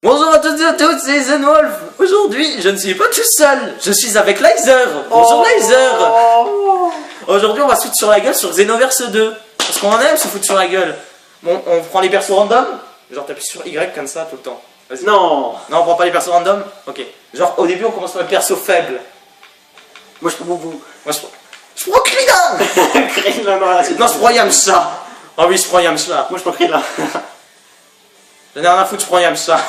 Bonjour à toutes et à tous, c'est Zenwolf. Aujourd'hui, je ne suis pas tout seul, je suis avec Laser. Bonjour Laser. Aujourd'hui, on va se foutre sur la gueule sur Xenoverse 2. Parce qu'on en aime se foutre sur la gueule. Bon, on prend les persos random. Genre, t'appuies sur Y comme ça tout le temps. Non. Non, on prend pas les persos random. Ok. Genre, au début, on commence par les persos faibles. Moi, je prends Boubou. Moi, je prends Krillin. Krillin, non, je prends Yamcha. Ah oui, je prends Yamcha. Moi, je prends Krillin. J'en ai rien à foutre, je prends Yamcha.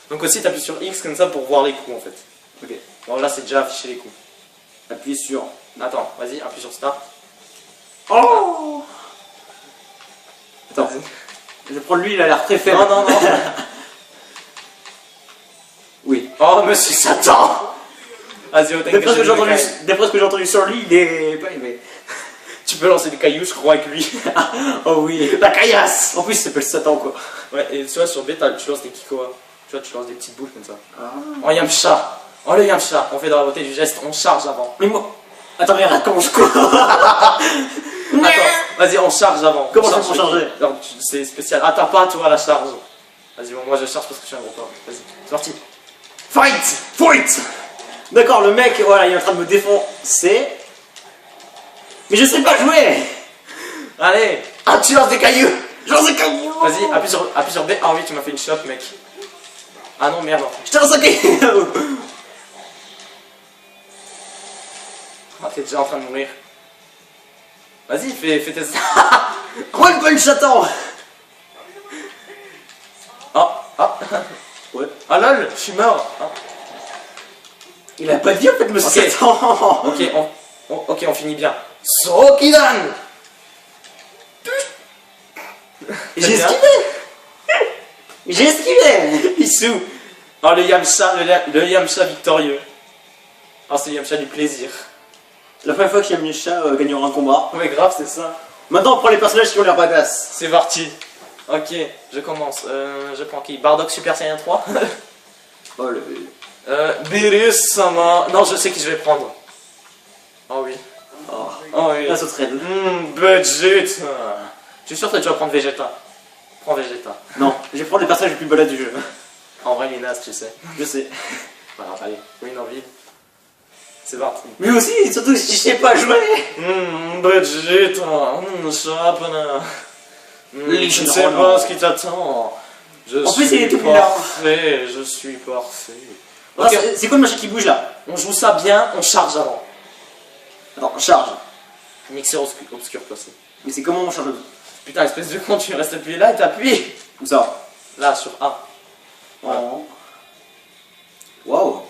Donc aussi, t'appuies sur X comme ça pour voir les coups en fait. Ok. Bon, là, c'est déjà affiché les coups. Appuie sur. Attends, vas-y, appuie sur Start. Oh. Attends. Je vais prendre lui, il a l'air très faible. Non, non, non. Oui. Oh, monsieur Satan. Vas-y, au D'après ce que j'ai entendu sur lui, il est pas aimé. Tu peux lancer des cailloux, je crois, avec lui. Oh oui. La caillasse. En plus, il s'appelle Satan quoi. Ouais, et tu vois, sur B, tu lances des Kikoa. Tu vois, tu lances des petites boules comme ça. Oh, Yamcha. Oh, le Yamcha. On fait dans la beauté du geste, on charge avant. Mais moi. Attends, mais regarde comment je cours. Attends, vas-y, on charge avant. Comment ça pour charger? C'est spécial. Ah, t'as pas, toi, la charge. Vas-y, bon, moi je charge parce que je suis un gros porc. Vas-y, c'est parti. Fight. Fight. D'accord, le mec, voilà, il est en train de me défoncer. Mais je sais pas jouer. Allez. Ah, tu lances des cailloux. Je lance un caillou. Vas-y, appuie sur B. Ah oui, tu m'as fait une shot, mec. Ah non, merde. Je te lance un caillou. Ah, t'es déjà en train de mourir. Vas-y, fais tes... One punch Satan. Oh, ah. Ouais. Ah lol, je suis mort. Ah. Il a pas dit en fait, monsieur Ok. Satan. Ok, on finit bien. Sokidan. J'ai esquivé. J'ai esquivé. Issou. Oh, le Yamcha victorieux. Oh, c'est le Yamcha du plaisir. La première fois que Yamcha gagnera un combat. Ouais, grave, c'est ça. Maintenant, on prend les personnages qui ont l'air badass. C'est parti. Ok, je commence. Je prends qui? Bardock Super Saiyan 3. Oh le... Beerus Sama. Non, je sais qui je vais prendre. Oh oui. Oh, Oh oui. la sauterelle. Vegeta. Je suis sûr que tu vas prendre Vegeta. Prends Vegeta. Non, je vais prendre les personnages les plus badass du jeu. En vrai, il est naze, tu sais. Je sais. Voilà, allez, oui, une envie. C'est parti. Mais aussi, surtout si je sais pas jouer. Vegeta. Chapana. Je ne sais pas ce qui t'attend. En plus, il est tout bizarre. Parfait, je suis parfait. Ah, Ok, c'est quoi le machin qui bouge là? on joue ça bien, on charge avant. Attends, on charge. Mixeur obscur placé. Mais c'est comment on charge? Putain, espèce de con, tu restes appuyé là et t'appuies. Où ça? Là, sur A. Voilà. Oh. Waouh.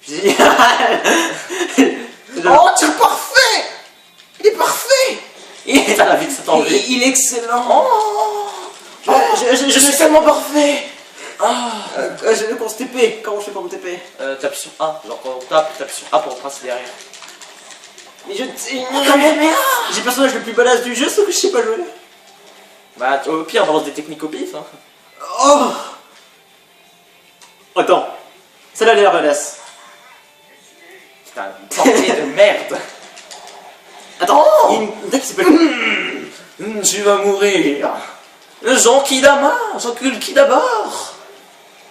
Génial. Oh, tu es parfait. Il est parfait. Putain, la vie que ça t'en fait. Il est excellent. Oh, je suis tellement parfait. Ah. Je veux qu'on se TP. Comment je fais pour me TP? T'appuies sur A. Genre quand on tape, t'appuies sur A pour passer derrière. Mais je... J'ai J'ai le personnage le plus badass du jeu, sauf que je sais pas jouer. Bah, au pire, on balance des techniques au pif. Hein. Oh. Attends. Celle-là a l'air badass. Putain, une portée de merde. Attends. Il y a une deck qui s'appelle... Tu vas mourir. Jean-Kidama, d'abord.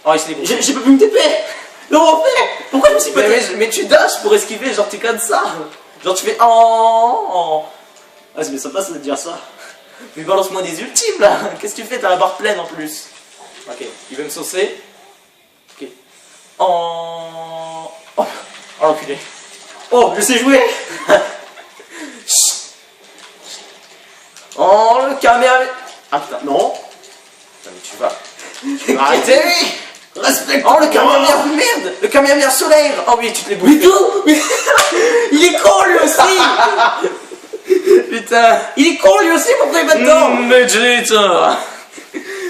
Oh, il se l'est bouffé. J'ai pas pu me TP. Non, en fait. Pourquoi je me suis pas TP? Mais tu dashes pour esquiver, genre t'es comme ça. Genre tu fais oh. Ah, c'est bien sympa ça de dire ça. Mais balance-moi des ultimes là. Qu'est-ce que tu fais? T'as la barre pleine en plus. Ok, il veut me saucer. Ok. Oh, oh l'enculé. Oh, je sais jouer. Oh le Kamehameha. Ah putain. Non. Non mais tu vas arrêter. Respecte. Oh le Kamehameha, merde. Le Kamehameha solaire. Oh oui, tu te l'es bouffé. Mais il est con lui aussi. Putain. Il est con lui aussi, pourquoi il va dedans? Vegeta.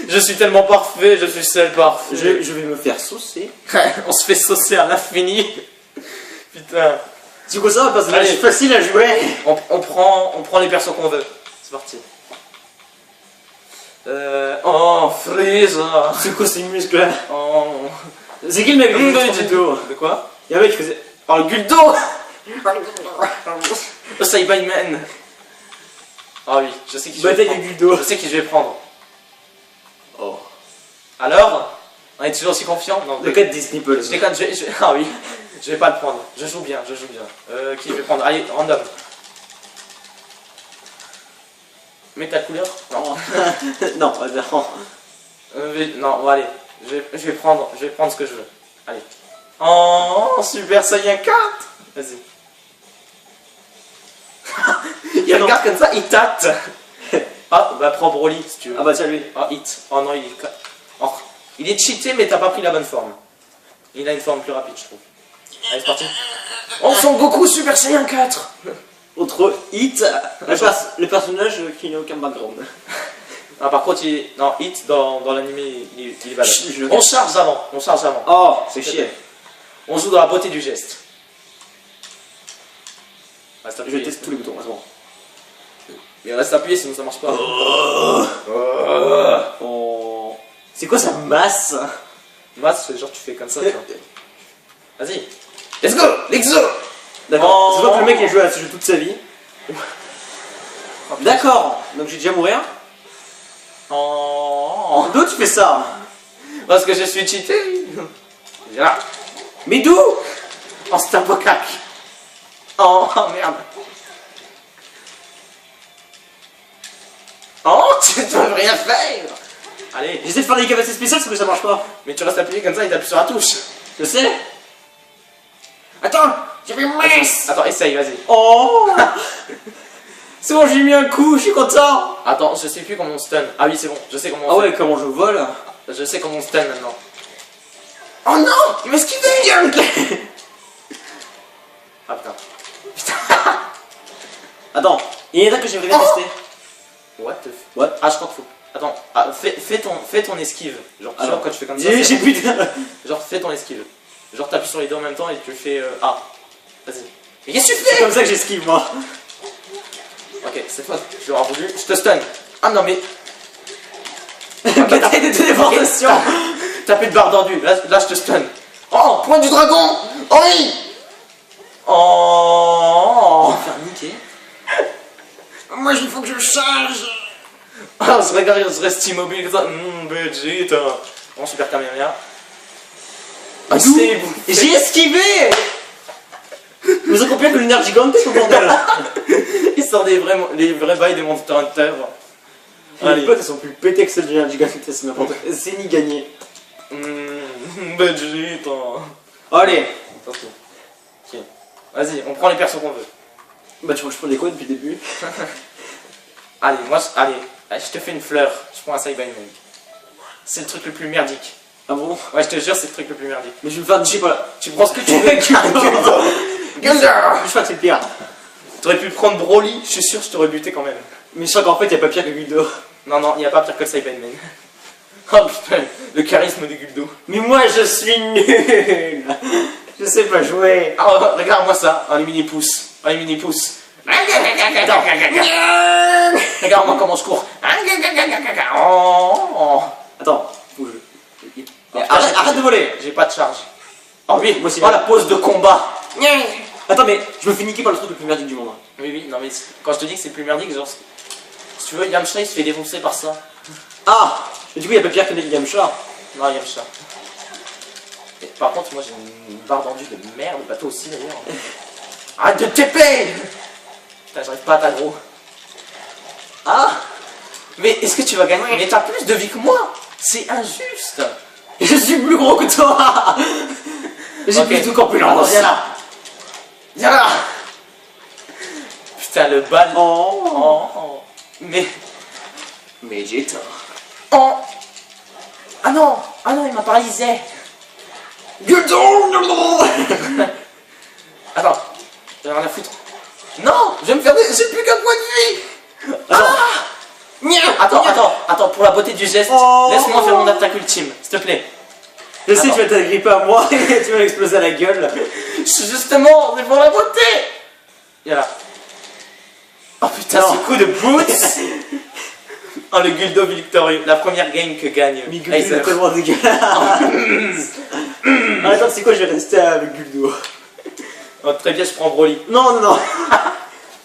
Je suis tellement parfait, je suis seul parfait. Je vais me faire saucer. On se fait saucer à l'infini. Putain. C'est quoi ça? Parce que Allez. c'est facile à jouer. On prend les persos qu'on veut. C'est parti. Oh, Frieza. C'est quoi ces muscles là? Oh. C'est qui le mec le plus Guldo? De quoi? Il y a un mec qui faisait... Oh, le Guldo. Le Saibaman. Ah oui, je sais qui je vais Bataille de prendre. Guldo. Je sais qui je vais prendre. Alors, on est toujours aussi confiant? Non, Le 4 des nipples. je déconne, ah oui, je vais pas le prendre. Je joue bien, je joue bien. Qui je vais prendre? Allez, random. Mets ta couleur? Non. Non, non. Non, bon, allez. Je vais prendre ce que je veux. Allez. Oh, Super Saiyan 4. Vas-y. Il regarde comme ça, il tâte. Ah, bah prends Broly si tu veux. Ah bah tiens lui. Ah, hit. Oh non, oh, il est cheaté, mais t'as pas pris la bonne forme. Il a une forme plus rapide, je trouve. Allez, c'est parti. Oh, Son Goku Super Saiyan 4. Autre hit, le personnage qui n'a aucun background. Ah, par contre, non, hit dans l'anime, il est balade. Je- On charge avant, on charge avant. Oh, c'est chier. On joue dans la beauté du geste. Reste Je appuyé. teste tous les boutons, c'est bon. Mais reste appuyé, sinon ça marche pas. Oh. C'est quoi sa masse? Masse, c'est genre tu fais comme ça, tu vois. Vas-y. Let's go, l'exo. D'accord. Oh. C'est pas que le mec il a joué à ce jeu toute sa vie. D'accord. Donc j'ai déjà mourir. Oh. D'où tu fais ça? Parce que je suis cheaté. Viens. Mais d'où? Oh, c'est un bocac. Oh, merde. Oh, tu ne peux rien faire. Allez, J'essaie de faire des capacités spéciales sauf que ça marche pas. mais tu restes appuyé comme ça, il t'appuie sur la touche. Je sais. Attends, j'avais mince. Attends, essaye, vas-y. Oh. C'est bon, j'ai mis un coup, je suis content. Attends, je sais plus comment on stun. Ah oui, c'est bon, je sais comment Ah on ouais, comment je vole? fait. Je sais comment on stun maintenant. Oh non, il m'a esquivé. Ah putain. Attends, il y en a que j'aimerais bien Oh. tester. What the f... What? Ah, je crois qu'il faut... Attends, ah, fais ton esquive. Genre, tu vois, quand tu fais comme ça, J'ai c'est- plus de... genre fais ton esquive. Genre t'appuies sur les deux en même temps et tu fais A. Vas-y. Mais qu'est-ce que tu C'est fais? comme ça que j'esquive moi. Ok, cette fois, je l'aurai voulu. Je te stun. Ah non mais... Bataille de téléportation. T'as plus de barre d'endu. Là, je te stun. Oh, point du dragon. Oh oui. Oh. Faire niquer. Moi il faut que je charge. Ah, je regarde, je reste immobile comme ça. Vegeta. Bon, super Kamehameha. Ah, D'où? c'est vous. J'ai esquivé. Vous avez compris que le nerf gigante c'est au bordel. Ils sortent les vrais bails des Monster Hunter. Les Allez. potes elles sont plus pétés que celles du nerf gigante, c'est n'importe quoi. C'est ni gagné. Vegeta. Allez. Attention. Ok. Vas-y, on prend les persos qu'on veut. Bah tu vois que je prends des quoi depuis le début. Allez, je te fais une fleur. Je prends un Saibaman. C'est le truc le plus merdique. Ah bon? Ouais, je te jure, c'est le truc le plus merdique. Mais je vais me faire niquer par là. Tu prends ce que tu veux. Je crois que c'est le pire. T'aurais pu prendre Broly, je suis sûr, je t'aurais buté quand même. Mais je crois qu'en fait y'a pas pire que Guldo. Non, il n'y a pas pire que le Saibaman. Oh putain, le charisme de Guldo. Mais moi je suis nul. Je sais pas jouer. Ah, regarde-moi ça, un mini-pouce. Un mini-pouce. Regarde-moi comment je cours. Oh. Attends, faut que je... Oh, putain, Arrête de voler. J'ai pas de charge. Oh oui, Moi aussi. oh la pose de combat. Attends mais je me fais niquer par le truc le plus merdique du monde. Oui, non mais quand je te dis que c'est le plus merdique, genre, si tu veux, Yamcha il se fait défoncer par ça. Ah. Et du coup y'a pas pire que les Yamcha. Non, Yamcha. Et par contre, moi j'ai une barre d'enduit de merde, bah toi aussi d'ailleurs. Arrête de TP. Putain, j'arrive pas à t'aggro. Ah. Mais est-ce que tu vas gagner? Mais t'as plus de vie que moi. C'est injuste. Je suis plus gros que toi. J'ai Ok. plus de corpulence. Attends, viens là. Viens là. Putain, le bal. Oh. Oh. Mais... Vegeta. Oh. Ah non, il m'a paralysé. Guldo. Attends, j'ai rien à foutre. Non, je vais me faire des... J'ai plus qu'un point de vie. Attends, pour la beauté du geste, Oh. laisse-moi faire mon attaque ultime, s'il te plaît. Je sais Attends. tu vas t'agripper à moi et tu vas l'exploser à la gueule. Justement, c'est pour la beauté. Viens là. Oh putain, Non. ce coup de boots. Oh, le Guldo victorieux, la première game que gagne Mais Guldo Aizer. c'est tellement dégueulasse. Ah, attends, c'est quoi, je vais rester avec Guldo. Oh, très bien, je prends Broly. Non.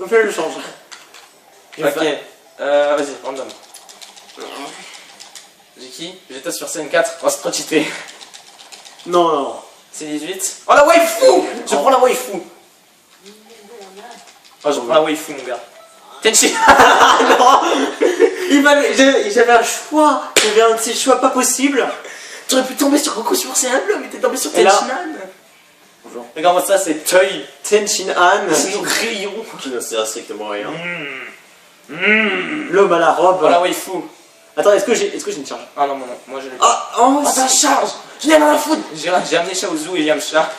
On fait le change. Ok, vas-y, random. J'y qui? Vegeta sur CN4. On va se trop cheater. Non, non. C'est 18. Oh la waifu! Je prends la waifu. Oh, je prends la waifu, mon gars. Tenchi. Non. J'avais un choix. J'avais un de ces choix pas possible. J'aurais pu tomber sur Goku sur CN Bleu, mais t'es tombé sur Et là- Tenshinhan. Bonjour. Regarde-moi ça, c'est Toy. Tenshinhan. C'est nos crayons. Qui ne sert strictement à rien. L'homme à la robe. Oh la waifu. Attends, est-ce que j'ai une charge? Ah non, non, moi je l'ai pas. Ah, oh, Oh, ça charge! Je n'ai rien à foutre! J'ai amené Shaozu et Yamcha.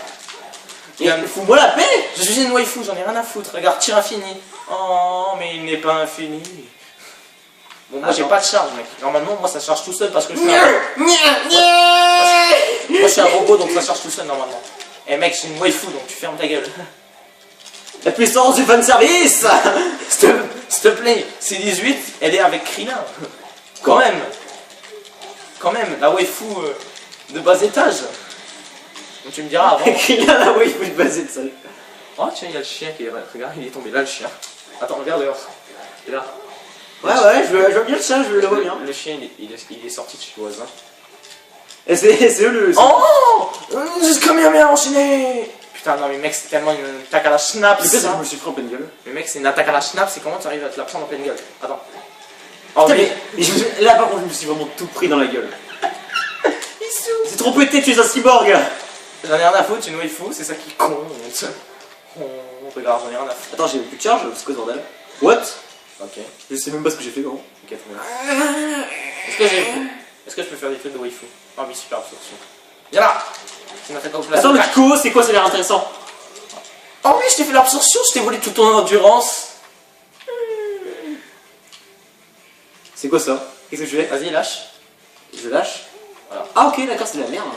Fous-moi la paix! Je suis une waifu, j'en ai rien à foutre. Regarde, tir infini. Oh, mais il n'est pas infini. Bon, moi j'ai Attends. pas de charge, mec. Normalement, moi ça charge tout seul parce que je suis un... Moi je suis un robot donc ça charge tout seul normalement. Eh mec, je suis une waifu donc tu fermes ta gueule. La puissance du fanservice! S'il te plaît, c'est 18, elle est avec Krillin. Quand même. Quand même, la waifu de bas étage. Donc tu me diras avant. Il a la waifu de base de sol. Oh tiens, il y a le chien qui est... Regarde, il est tombé là le chien. Attends, regarde dehors. Il est là. Ouais, ouais, je vois bien le chat, je le vois bien. Le chien, il est sorti de chez le voisin. Et c'est eux le. Oh, c'est combien bien enchaîné. Putain, non mais mec, c'est tellement une attaque à la schnapp. Le pire, c'est que ça. je me suis pris en pleine gueule. Mais mec, c'est une attaque à la schnapp, c'est comment tu arrives à te la prendre en pleine gueule. Attends. Oh Putain, mais... là par contre, je me suis vraiment tout pris dans la gueule. C'est trop pété, tu es un cyborg! J'en ai rien à foutre, une waifu, c'est ça qui compte. Oh, regarde, j'en ai rien à foutre. Attends, j'ai plus de charge, c'est quoi ce bordel? What? Ok. Je sais même pas ce que j'ai fait, gros. Ok, très bien. Est-ce que je peux faire des trucs de waifu? Oh oui, super absorption. Viens là. C'est une attaque en place. Attends, le Kiko, c'est quoi? Ça a l'air intéressant. Oh oui, je t'ai fait l'absorption, je t'ai volé toute ton endurance. C'est quoi ça? Qu'est-ce que je fais? Vas-y, lâche. Je lâche. Voilà. Ah, ok, d'accord, c'est de la merde.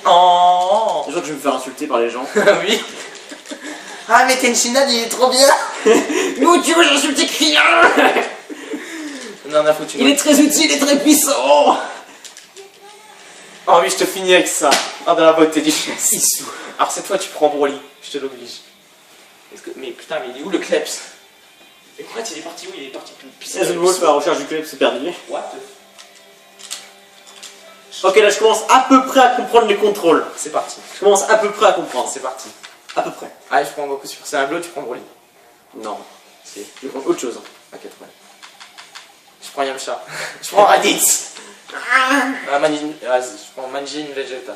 Oh. Je crois que je vais me faire insulter par les gens. Oui. Ah mais Tenshinhan il est trop bien. Nous, tu veux insulter Krillin? Non, on a foutu. Il est très utile et très puissant. Oh oui, je te finis avec ça. Ah, dans la beauté du geste. Alors cette fois tu prends Broly, je te l'oblige. Mais putain, mais il est où le Kleps? Et pourquoi il est parti où? Il est parti plus As Wolf à la recherche du club, c'est perdu. What? Ok, là je commence à peu près à comprendre les contrôles. C'est parti. Je commence à peu près à comprendre. C'est parti. À peu près. Allez, je prends Goku sur c'est un bleu, tu prends Broly. Non. Si. Je vais prendre autre chose. Ok, très bien. Je prends Yamcha. Je prends Raditz. Ah, vas-y, je prends Manjin Vegeta.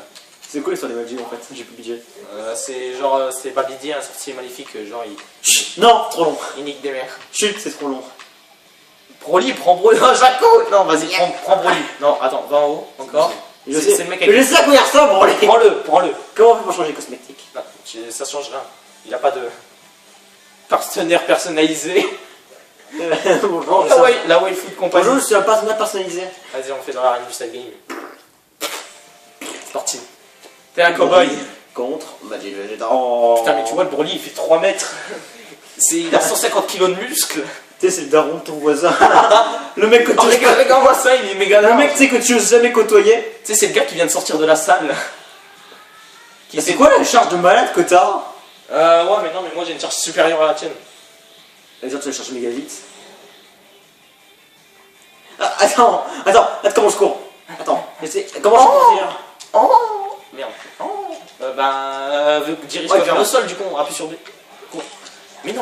C'est quoi l'histoire des Magic en fait? J'ai plus budget. C'est genre, c'est Babidi, un sorcier maléfique, genre Chut, non, trop long. il nique des mères. Chut, c'est trop long. Broly, prends Broly. Non, Jaco. Non, vas-y, prends Broly. Non, attends, va en haut, encore. Je C'est sais, le mec mais je sais à quoi il ressemble, Broly. Prends-le. Comment on fait pour changer les cosmétiques? Non, ça change rien. Il a pas de partenaire personnalisé. Bonjour, La waifu de compagnie. Bonjour, je suis un partenaire personnalisé. Vas-y, on fait dans la reine du style game. C'est parti. T'es un cowboy. Contre Magic Vegeta. Oh. Putain, mais tu vois, le Broly, il fait 3 mètres. Il a 150 kilos de muscles. Tu sais, c'est le daron de ton voisin. Le mec que Oh, tu regarde-moi ça, il est méga Le large. mec, tu sais, que tu oses jamais côtoyer. Tu sais, c'est le gars qui vient de sortir de la salle. C'est quoi la charge de malade que t'as? Ouais, mais non, mais moi j'ai une charge supérieure à la tienne. C'est-à-dire, tu vas chercher méga vite. Ah, attends, comment je cours? Attends, comment je cours? Oh merde. Oh dirige-toi Ouais, vers le sol du con, appuie sur B. Cours. Mais non,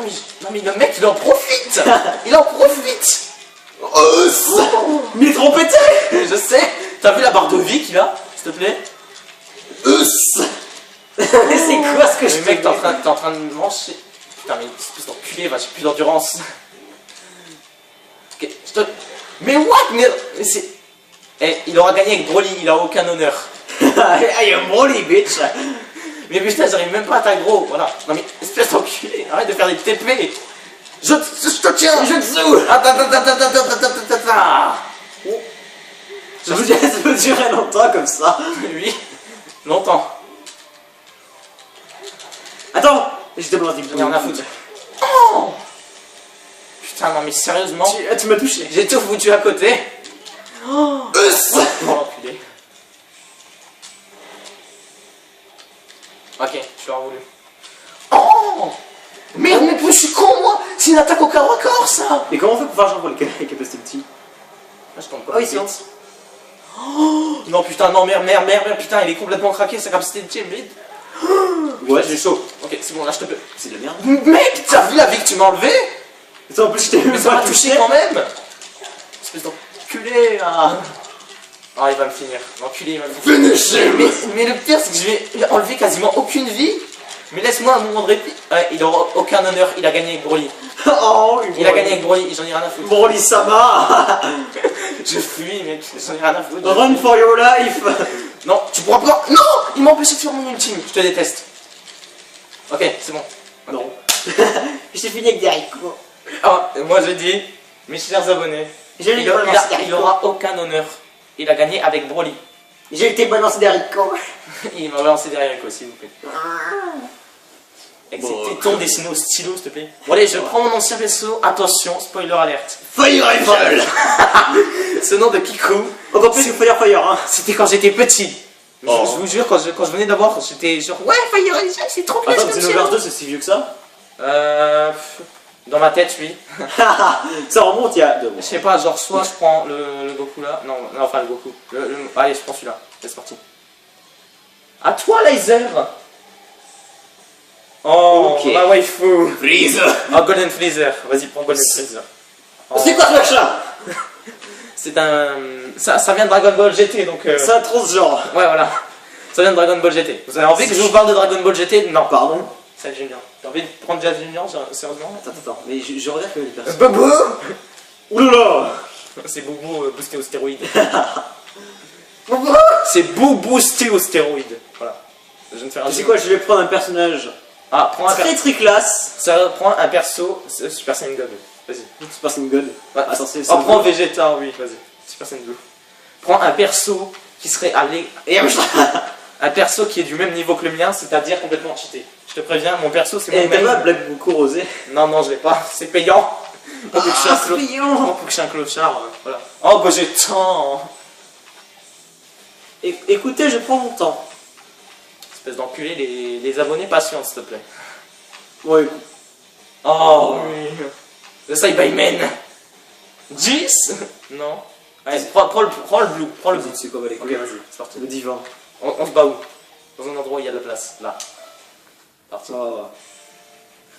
mais le mec il en profite. Il en profite. Mais il est trop pété. Je sais. T'as vu la barre de vie qu'il a, s'il te plaît? C'est quoi ce que je Mais mec, t'es en train de manger. Putain, mais espèce d'enculé, va, j'ai plus d'endurance. Ok, Mais what? Mais c'est... Eh, il aura gagné avec Broly, il a aucun honneur. I am Broly, bitch. Mais putain, j'arrive même pas à t'aggro, voilà. Non mais, espèce d'enculé, arrête de faire des TP. Je te tiens. Je te sous. Ça peut durer longtemps comme ça. Oui, longtemps. Attends, j'étais pas dit. J'en ai rien à foutre. Oh putain, non mais sérieusement, Tu m'as touché. j'ai tout foutu à côté. Oh l'enculé. Ok, je l'aurais voulu. Oh merde, mais je suis con moi. C'est une attaque au corps à corps ça. Et comment on fait pour faire genre pour les capacités petits? Là, je tombe pas. Ah oui, c'est bon. Oh, non putain, non merde, putain, il est complètement craqué, sa capacité de tir, vite. Ouais, j'ai chaud. Ok, c'est bon, là je te peux. C'est de la merde. Mec, t'as vu la vie que tu m'as enlevé? Mais en plus, je t'ai Mais ça m'a touché quand même. Espèce d'enculé là. Ah, il va me finir. L'enculé, il va me finir. Finish him. Mais le pire, c'est que je vais enlever quasiment aucune vie. Mais laisse-moi un moment de répit. Ouais, il aura aucun honneur, il a gagné avec Broly. Oh, Il a gagné avec Broly, j'en ai rien à foutre. Broly-sama. Je fuis, mec, j'en ai rien à foutre. Run for your life. Non, tu pourras pas. Non, il m'a empêché de faire mon ultime. Je te déteste. Ok, c'est bon. Non. J'ai fini avec des haricots. Ah, moi je dis, mes chers abonnés, il aura aucun honneur. Il a gagné avec Broly. J'ai été balancé des haricots. Il m'a balancé derrière avec s'il vous plaît. Avec Bon, ses tétons dessinés au stylo, s'il te plaît. Bon allez, je prends mon ancien vaisseau. Attention, spoiler alerte. Fire Rifle. Ce nom de Piku, Encore plus que Fire, hein. c'était quand j'étais petit. Oh. Je vous jure, quand je venais d'avoir, j'étais genre ouais, Fire Rifle, c'est trop classe Attends, comme Xenoverse ça. 2, c'est si vieux que ça? Dans ma tête, oui. Ça remonte il y a 2 mois. Je sais pas, genre soit je prends le Goku là. Non, enfin le Goku. Allez, je prends celui-là. C'est parti. À toi, laser. Oh, Ok. ma waifu. Freeze. Oh, Golden Freezer. Vas-y, prends Golden Freezer. Oh. C'est quoi ce machin? C'est un... Ça vient de Dragon Ball GT, donc... C'est un transgenre. Ouais, voilà. Ça vient de Dragon Ball GT. Vous avez envie que je vous parle de Dragon Ball GT? Non. Pardon. C'est Junior. T'as envie de prendre Jazz Junior, sérieusement? Attends, mais je regarde que les personnes. Bobo. Oulala. C'est Bobo boosté aux stéroïdes. C'est Bobo boosté aux stéroïdes. Voilà. Je viens de faire un Tu sais quoi, je vais prendre un personnage Ah, prends un très perso. très classe. Ça prend un perso Super Saiyan God. Vas-y. Super Saiyan God. Ouais. Attends, c'est Oh, prends Vegeta, oui, vas-y. Super Saiyan Blue. Prends un perso qui serait allé. Un perso qui est du même niveau que le mien, c'est-à-dire complètement cheaté. Je te préviens, mon perso c'est mon Et t'as main. pas Black beaucoup rosé? Non, non, je l'ai pas. C'est payant. Pour que je sois un c'est payant. pour que je sois un clochard. Voilà. Oh, bah j'ai tant. Écoutez, je prends mon temps. Espèce d'enculé, les abonnés patients, s'il te plaît. Ouais. Oh, oui. Le Saibamen. 10. Non. Allez, prends le blue. Prends le blue. C'est quoi, allez. Ok, vas-y, c'est parti. Le divan. On se bat où? Dans un endroit où il y a de la place. Là. Parti. Oh.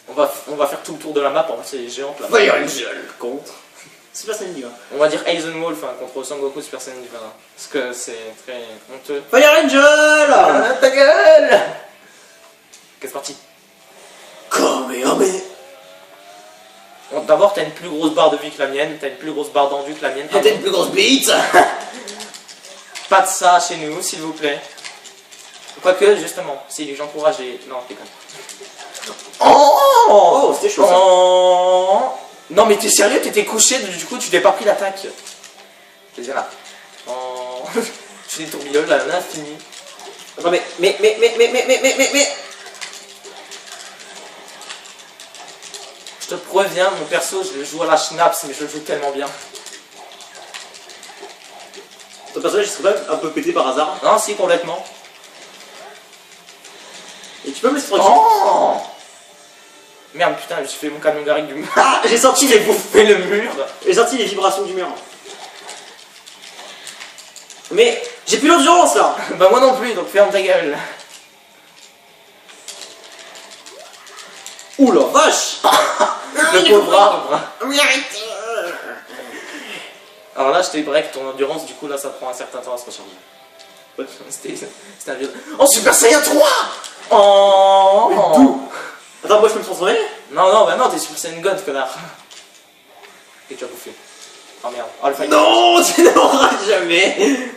On va faire tout le tour de la map, en fait c'est géante là. Fire Angel contre Super Saiyan Divin. On va dire Eisenwolf hein, contre Sangoku Super Saiyan Divin. Parce que c'est très honteux. Fire Angel. Ah, ta gueule. Ok, c'est parti. Kamehameha. Bon, d'abord t'as une plus grosse barre de vie que la mienne, t'as une plus grosse barre d'endu que la mienne. T'as une plus grosse bite. Pas de ça chez nous, s'il vous plaît. Quoique, justement, si j'encourage les... Non, t'es con. Oh, c'était chaud ça. Oh. Non mais t'es sérieux, t'étais couché, du coup tu t'es pas pris l'attaque. Je veux dire là. Oh. Je fais des tourbillons à l'infini. Attends, mais. Je te préviens, mon perso, je le joue à la schnapps, mais je le joue tellement bien. Ton personnage il serait pas un peu pété par hasard. Non, si, complètement. Et tu peux me laisser tranquille. Oh. Merde, putain, j'ai fait mon camion garrigue du mur. Ah, j'ai senti J'ai bouffé le mur. J'ai senti les vibrations du mur. Mais j'ai plus l'endurance là. Bah moi non plus, donc ferme ta gueule. Ouh la vache. Le pauvre arbre. Alors là, je t'ai break ton endurance, du coup là, ça prend un certain temps à se recharger. Ouais. C'était un vieux... Oh, Super Saiyan 3. Oh. D'où? Attends, moi je peux me transformer? Non, non, bah non, t'es Super Saiyan God, connard. Et tu as bouffé. Oh merde. Oh, le fight. Non, tu n'auras jamais.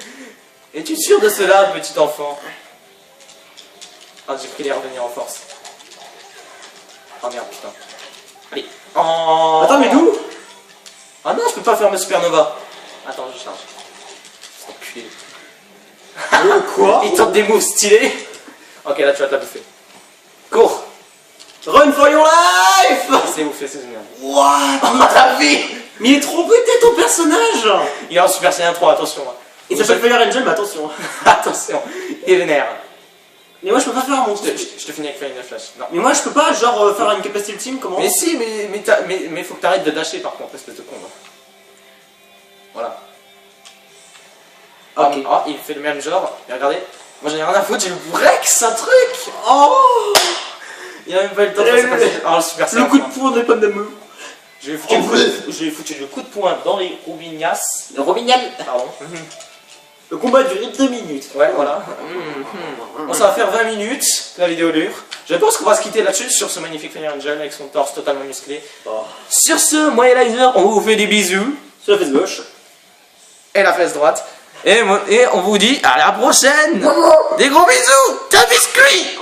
Es-tu sûr de cela, petit enfant? Ah, j'ai pris les revenir en force. Oh merde, putain. Allez. Oh. Attends, mais d'où? Ah non, je peux pas faire ma supernova. Attends, je charge. C'est enculé. Quoi? Il tente des moves stylés. Ok, là tu vas te la bouffer. Cours. Run for your life. C'est bouffé, c'est génial. What? Oh, ta vie. Mais il est trop pété ton personnage. Il est en Super Saiyan 3, attention. Il s'appelle Fire Angel, mais attention. Attention, il est vénère. Mais moi je peux pas faire un Je monstre. te finis avec Fire Flash. Non. Mais moi je peux pas genre faire une capacité ultime, comment? Mais si, mais faut que t'arrêtes de dasher par contre, espèce de con. Là. Voilà. Ok. Ah, il fait le même genre. Et regardez, moi j'en ai rien à foutre, j'ai le Brex, un truc. Oh, il a même pas eu le temps de faire ça. Oh, le super Le coup de poing des pommes d'amour. Je vais foutre le coup de poing dans les Robignas. Le Robignol. Pardon. Le combat dure 2 minutes. Ouais, voilà. Bon, ça va faire 20 minutes que la vidéo dure. Je pense qu'on va se quitter là-dessus sur ce magnifique Fire Angel avec son torse totalement musclé. Oh. Sur ce, moi et Lizer, on vous fait des bisous. Sur la fesse gauche. Et la fesse droite. Et on vous dit à la prochaine. Des gros bisous. Ciao biscuit.